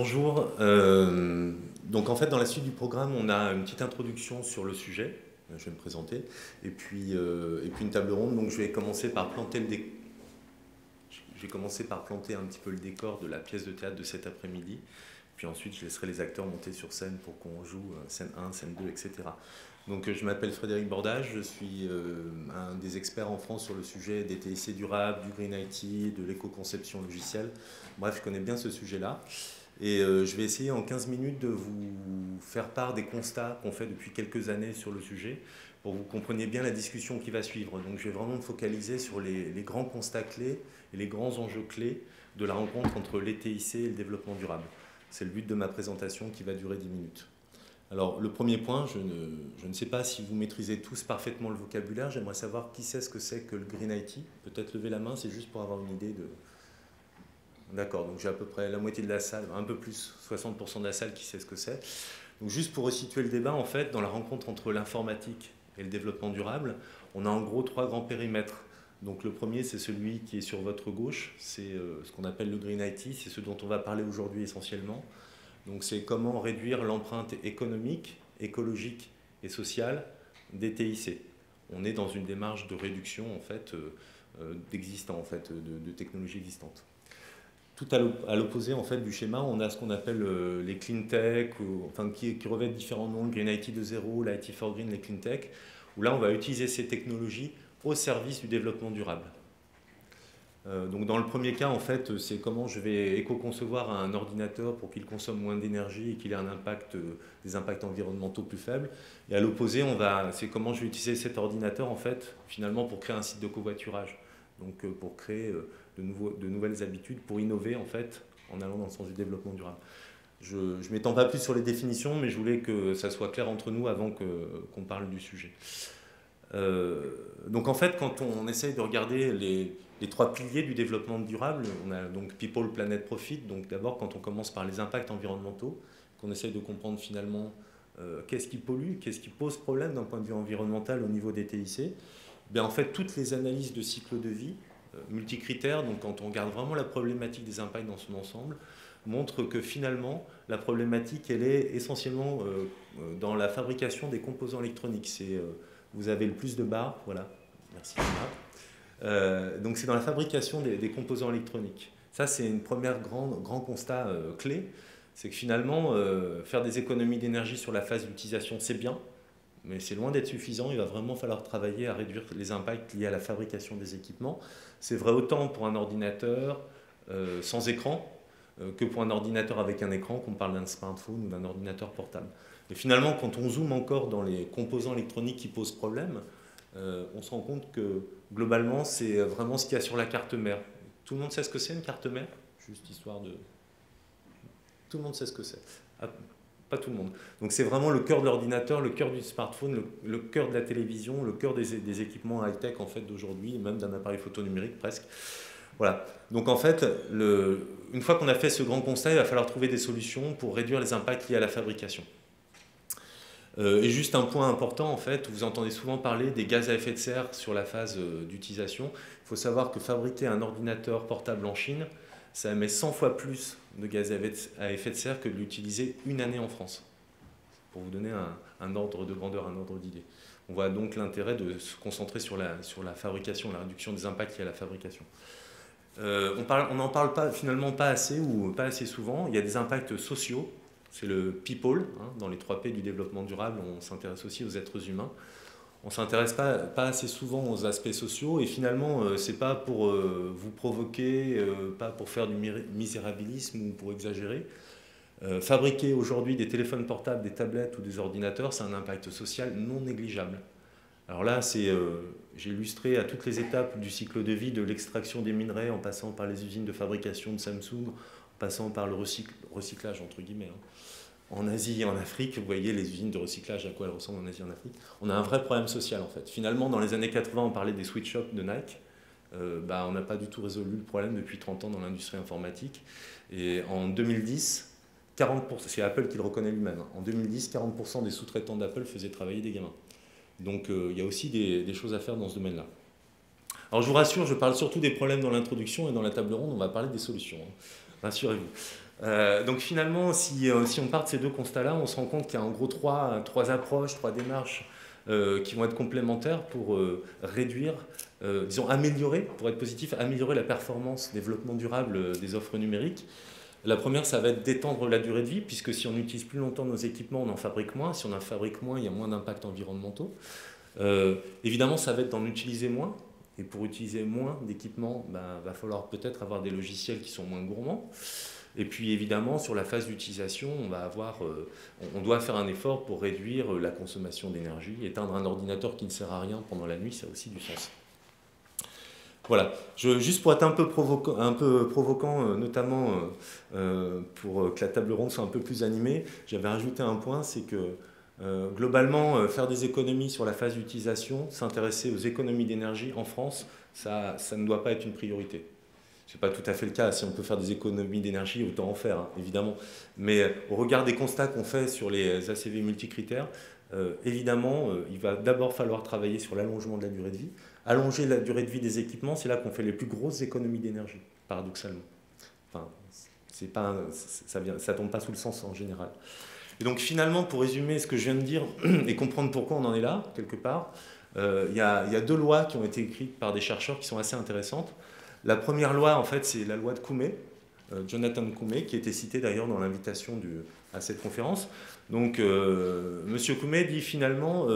Bonjour. Donc en fait, dans la suite du programme, on a une petite introduction sur le sujet. Je vais me présenter. Et puis une table ronde. Donc je vais commencer par planter je vais commencer par planter un petit peu le décor de la pièce de théâtre de cet après-midi. Puis ensuite, je laisserai les acteurs monter sur scène pour qu'on joue scène 1, scène 2, etc. Donc je m'appelle Frédéric Bordage, je suis un des experts en France sur le sujet des TIC durables, du Green IT, de l'éco-conception logicielle. Bref, je connais bien ce sujet-là. Et je vais essayer en 15 minutes de vous faire part des constats qu'on fait depuis quelques années sur le sujet pour que vous compreniez bien la discussion qui va suivre. Donc je vais vraiment me focaliser sur les grands constats clés et les grands enjeux clés de la rencontre entre les TIC et le développement durable. C'est le but de ma présentation qui va durer 10 minutes. Alors le premier point, je ne sais pas si vous maîtrisez tous parfaitement le vocabulaire, j'aimerais savoir qui sait ce que c'est que le Green IT. Peut-être lever la main, c'est juste pour avoir une idée de... D'accord, donc j'ai à peu près la moitié de la salle, un peu plus, 60% de la salle qui sait ce que c'est. Donc juste pour resituer le débat, en fait, dans la rencontre entre l'informatique et le développement durable, on a en gros trois grands périmètres. Donc le premier, c'est celui qui est sur votre gauche, c'est ce qu'on appelle le Green IT, c'est ce dont on va parler aujourd'hui essentiellement. Donc c'est comment réduire l'empreinte économique, écologique et sociale des TIC. On est dans une démarche de réduction en fait, d'existants, en fait, de technologies existantes. Tout à l'opposé en fait, du schéma, on a ce qu'on appelle les clean tech, enfin, qui revêtent différents noms, le Green IT 2.0, l'IT for Green, les clean tech, où là on va utiliser ces technologies au service du développement durable. Donc dans le premier cas, en fait, c'est comment je vais éco-concevoir un ordinateur pour qu'il consomme moins d'énergie et qu'il ait des impacts environnementaux plus faibles. Et à l'opposé, c'est comment je vais utiliser cet ordinateur, en fait, finalement, pour créer un site de covoiturage. Donc pour créer de nouvelles habitudes, pour innover, en fait, en allant dans le sens du développement durable. Je ne m'étends pas plus sur les définitions, mais je voulais que ça soit clair entre nous avant qu'on parle du sujet. Donc en fait, quand on essaye de regarder les trois piliers du développement durable, on a donc People, Planet, Profit. Donc d'abord, quand on commence par les impacts environnementaux, qu'on essaye de comprendre finalement qu'est-ce qui pollue, qu'est-ce qui pose problème d'un point de vue environnemental au niveau des TIC, bien en fait, toutes les analyses de cycle de vie, multicritères, donc quand on regarde vraiment la problématique des impacts dans son ensemble, montrent que finalement, la problématique, elle est essentiellement dans la fabrication des composants électroniques. Vous avez le plus de barres, voilà, merci. Donc c'est dans la fabrication des composants électroniques. Ça, c'est une première grand constat clé, c'est que finalement, faire des économies d'énergie sur la phase d'utilisation, c'est bien, mais c'est loin d'être suffisant. Il va vraiment falloir travailler à réduire les impacts liés à la fabrication des équipements. C'est vrai autant pour un ordinateur sans écran que pour un ordinateur avec un écran, qu'on parle d'un smartphone ou d'un ordinateur portable. Et finalement, quand on zoome encore dans les composants électroniques qui posent problème, on se rend compte que globalement, c'est vraiment ce qu'il y a sur la carte mère. Tout le monde sait ce que c'est une carte mère? Juste histoire de... Tout le monde sait ce que c'est. Ah, pas tout le monde. Donc c'est vraiment le cœur de l'ordinateur, le cœur du smartphone, le cœur de la télévision, le cœur des équipements high-tech en fait, d'aujourd'hui, et même d'un appareil photo numérique presque. Voilà. Donc en fait, une fois qu'on a fait ce grand constat, il va falloir trouver des solutions pour réduire les impacts liés à la fabrication. Et juste un point important, en fait, vous entendez souvent parler des gaz à effet de serre sur la phase d'utilisation. Il faut savoir que fabriquer un ordinateur portable en Chine, ça émet 100 fois plus de gaz à effet de serre que de l'utiliser une année en France. Pour vous donner un ordre de grandeur, un ordre d'idée. On voit donc l'intérêt de se concentrer sur la fabrication, la réduction des impacts liés à la fabrication. On n'en parle finalement pas assez ou pas assez souvent. Il y a des impacts sociaux. C'est le people, hein, dans les 3 P du développement durable, on s'intéresse aussi aux êtres humains. On ne s'intéresse pas assez souvent aux aspects sociaux et finalement, ce n'est pas pour vous provoquer, pas pour faire du misérabilisme ou pour exagérer. Fabriquer aujourd'hui des téléphones portables, des tablettes ou des ordinateurs, c'est un impact social non négligeable. Alors là, j'ai illustré à toutes les étapes du cycle de vie de l'extraction des minerais en passant par les usines de fabrication de Samsung, en passant par le recyclage entre guillemets. Hein. En Asie et en Afrique, vous voyez les usines de recyclage, à quoi elles ressemblent en Asie et en Afrique. On a un vrai problème social en fait. Finalement, dans les années 80, on parlait des sweatshops de Nike. On n'a pas du tout résolu le problème depuis 30 ans dans l'industrie informatique. Et en 2010, 40%, c'est Apple qui le reconnaît lui-même, en 2010, 40% des sous-traitants d'Apple faisaient travailler des gamins. Donc il y a aussi des choses à faire dans ce domaine-là. Alors je vous rassure, je parle surtout des problèmes dans l'introduction et dans la table ronde, on va parler des solutions. Hein. Rassurez-vous. Donc finalement, si on part de ces deux constats-là, on se rend compte qu'il y a en gros trois approches, trois démarches qui vont être complémentaires pour réduire, disons améliorer, pour être positif, améliorer la performance, développement durable des offres numériques. La première, ça va être d'étendre la durée de vie, puisque si on utilise plus longtemps nos équipements, on en fabrique moins. Si on en fabrique moins, il y a moins d'impacts environnementaux. Évidemment, ça va être d'en utiliser moins. Et pour utiliser moins d'équipements, va falloir peut-être avoir des logiciels qui sont moins gourmands. Et puis évidemment, sur la phase d'utilisation, on doit faire un effort pour réduire la consommation d'énergie. Éteindre un ordinateur qui ne sert à rien pendant la nuit, ça a aussi du sens. Voilà, juste pour être un peu provoquant notamment pour que la table ronde soit un peu plus animée, j'avais rajouté un point, c'est que globalement, faire des économies sur la phase d'utilisation, s'intéresser aux économies d'énergie en France, ça ne doit pas être une priorité. Ce n'est pas tout à fait le cas. Si on peut faire des économies d'énergie, autant en faire, hein, évidemment. Mais au regard des constats qu'on fait sur les ACV multicritères, évidemment, il va d'abord falloir travailler sur l'allongement de la durée de vie. Allonger la durée de vie des équipements, c'est là qu'on fait les plus grosses économies d'énergie, paradoxalement. Enfin, ça ne tombe pas sous le sens en général. Et donc finalement, pour résumer ce que je viens de dire et comprendre pourquoi on en est là, quelque part, il y a deux lois qui ont été écrites par des chercheurs qui sont assez intéressantes. La première loi, en fait, c'est la loi de Koumé, Jonathan Koumé, qui a été cité d'ailleurs dans l'invitation à cette conférence. Donc, M. Koumé dit finalement,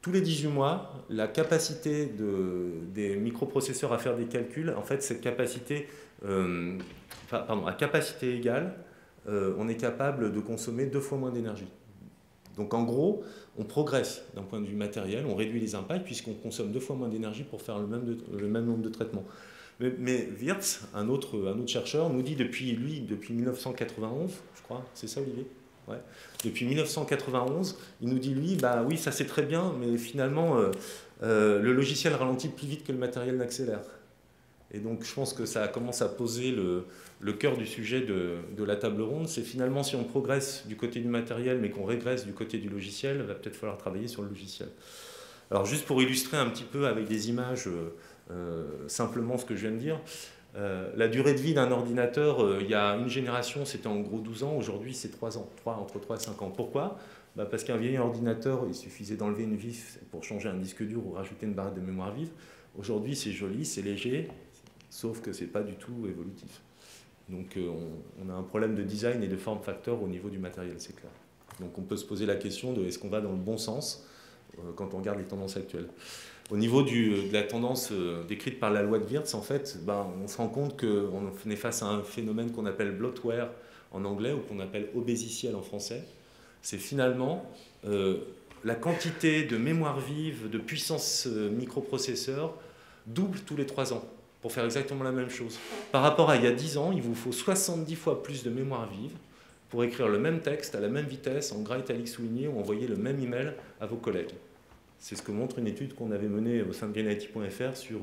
tous les 18 mois, la capacité des microprocesseurs à faire des calculs, en fait, cette capacité, à capacité égale, on est capable de consommer 2 fois moins d'énergie. Donc en gros, on progresse d'un point de vue matériel, on réduit les impacts puisqu'on consomme 2 fois moins d'énergie pour faire le même nombre de traitements. Mais Wirtz, un autre chercheur, nous dit depuis 1991, je crois, c'est ça Olivier ? Ouais. Depuis 1991, il nous dit lui, oui, ça c'est très bien, mais finalement, le logiciel ralentit plus vite que le matériel n'accélère. Et donc je pense que ça commence à poser le cœur du sujet de la table ronde. C'est finalement si on progresse du côté du matériel mais qu'on régresse du côté du logiciel, il va peut-être falloir travailler sur le logiciel. Alors juste pour illustrer un petit peu avec des images simplement ce que je viens de dire, la durée de vie d'un ordinateur, il y a une génération c'était en gros 12 ans, aujourd'hui c'est 3 ans, entre 3 et 5 ans. Pourquoi ? Parce qu'un vieil ordinateur, il suffisait d'enlever une vis pour changer un disque dur ou rajouter une barre de mémoire vive. Aujourd'hui c'est joli, c'est léger, sauf que ce n'est pas du tout évolutif. Donc on a un problème de design et de form factor au niveau du matériel, c'est clair. Donc on peut se poser la question de est-ce qu'on va dans le bon sens quand on regarde les tendances actuelles. Au niveau de la tendance décrite par la loi de Wirtz, en fait, on se rend compte qu'on est face à un phénomène qu'on appelle bloatware en anglais ou qu'on appelle obésiciel en français. C'est finalement la quantité de mémoire vive, de puissance microprocesseur double tous les 3 ans. Pour faire exactement la même chose. Par rapport à il y a 10 ans, il vous faut 70 fois plus de mémoire vive pour écrire le même texte à la même vitesse, en gras italique souligné, ou envoyer le même email à vos collègues. C'est ce que montre une étude qu'on avait menée au sein de greenIT.fr sur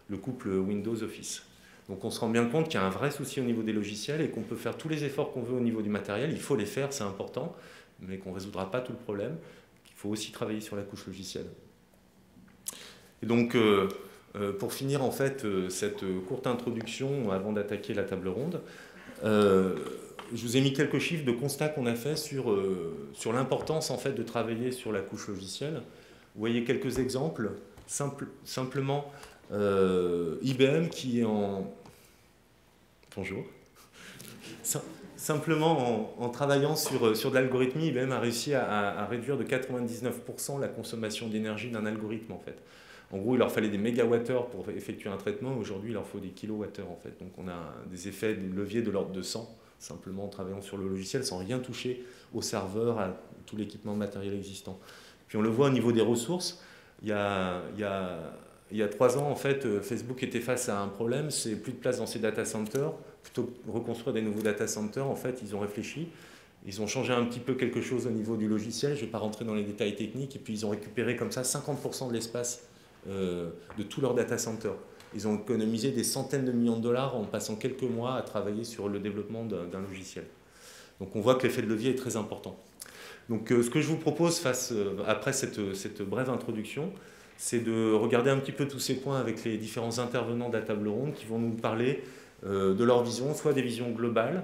le couple Windows-Office. Donc on se rend bien compte qu'il y a un vrai souci au niveau des logiciels et qu'on peut faire tous les efforts qu'on veut au niveau du matériel, il faut les faire, c'est important, mais qu'on ne résoudra pas tout le problème. Il faut aussi travailler sur la couche logicielle. Et donc... pour finir en fait cette courte introduction avant d'attaquer la table ronde, je vous ai mis quelques chiffres de constats qu'on a fait sur l'importance en fait de travailler sur la couche logicielle. Vous voyez quelques exemples, simplement IBM qui est en... Bonjour. Simplement en travaillant sur de l'algorithmie, IBM a réussi à réduire de 99% la consommation d'énergie d'un algorithme en fait. En gros, il leur fallait des mégawattheures pour effectuer un traitement. Aujourd'hui, il leur faut des kilowattheures, en fait. Donc, on a des effets de levier de l'ordre de 100, simplement en travaillant sur le logiciel, sans rien toucher au serveur, à tout l'équipement matériel existant. Puis, on le voit au niveau des ressources. Il y a 3 ans, en fait, Facebook était face à un problème. C'est plus de place dans ses data centers. Plutôt que de reconstruire des nouveaux data centers, en fait, ils ont réfléchi. Ils ont changé un petit peu quelque chose au niveau du logiciel. Je ne vais pas rentrer dans les détails techniques. Et puis, ils ont récupéré comme ça 50% de l'espace de tout leur data center. Ils ont économisé des centaines de millions de dollars en passant quelques mois à travailler sur le développement d'un logiciel. Donc on voit que l'effet de levier est très important. Donc ce que je vous propose après cette brève introduction, c'est de regarder un petit peu tous ces points avec les différents intervenants de la table ronde qui vont nous parler de leur vision, soit des visions globales,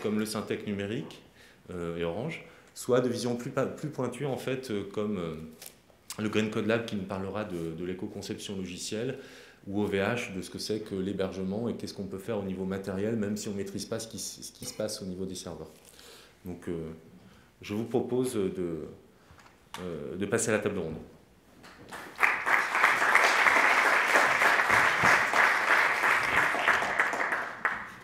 comme le Syntec numérique et Orange, soit de visions plus pointues, en fait, comme le Green Code Lab qui nous parlera de l'éco-conception logicielle, ou OVH de ce que c'est que l'hébergement et qu'est-ce qu'on peut faire au niveau matériel, même si on ne maîtrise pas ce qui se passe au niveau des serveurs. Donc, je vous propose de passer à la table ronde.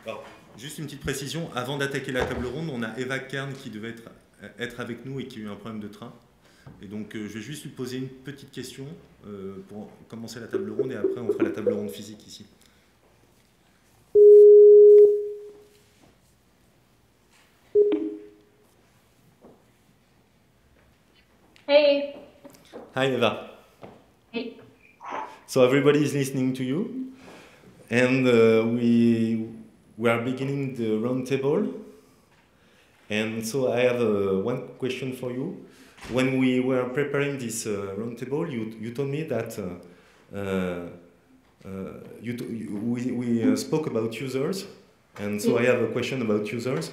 Alors, juste une petite précision, avant d'attaquer la table ronde, on a Eva Kern qui devait être avec nous et qui a eu un problème de train. Et donc, je vais juste lui poser une petite question pour commencer la table ronde et après on fera la table ronde physique ici. Hey. Hi, Eva. Hey. So everybody is listening to you, and we are beginning the roundtable. And so I have one question for you. When we were preparing this roundtable, you told me that we spoke about users, and so I have a question about users.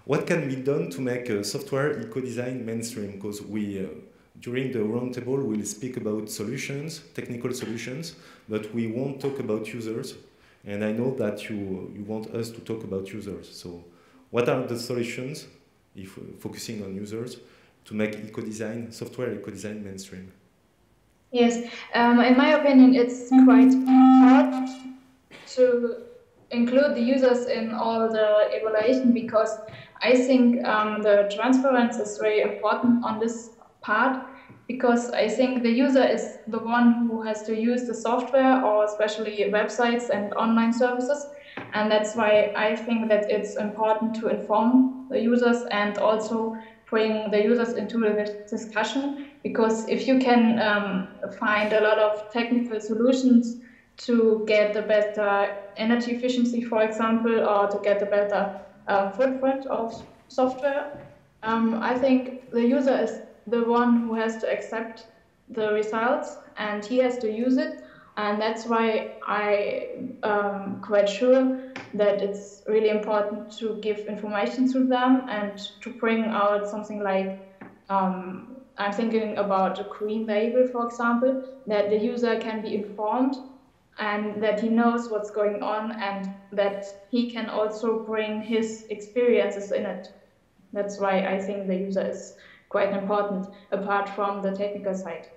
What can be done to make software eco-design mainstream? Because we, during the roundtable, we'll speak about solutions, technical solutions, but we won't talk about users. And I know that you want us to talk about users. So what are the solutions, if focusing on users, to make eco-design, software eco-design mainstream? Yes, in my opinion, it's quite hard to include the users in all the evaluation, because I think the transparency is very important on this part, because I think the user is the one who has to use the software, or especially websites and online services. And that's why I think that it's important to inform the users and also bring the users into the discussion, because if you can find a lot of technical solutions to get the better energy efficiency, for example, or to get a better footprint of software, I think the user is the one who has to accept the results and he has to use it. And that's why I'm quite sure that it's really important to give information to them and to bring out something like, I'm thinking about a green label, for example, that the user can be informed and that he knows what's going on and that he can also bring his experiences in it. That's why I think the user is quite important, apart from the technical side.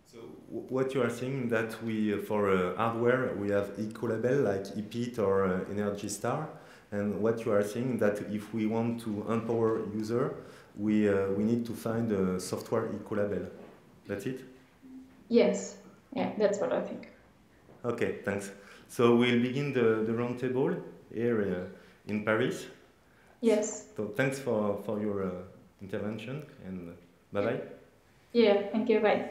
So what you are saying that we, for hardware, we have eco-label like EPIT or Energy Star, and what you are saying that if we want to empower user, we need to find a software eco-label. That's it? Yes, yeah, that's what I think. Okay, thanks. So we'll begin the roundtable here in Paris. Yes. So thanks for your intervention, and bye-bye. Yeah, thank you, bye.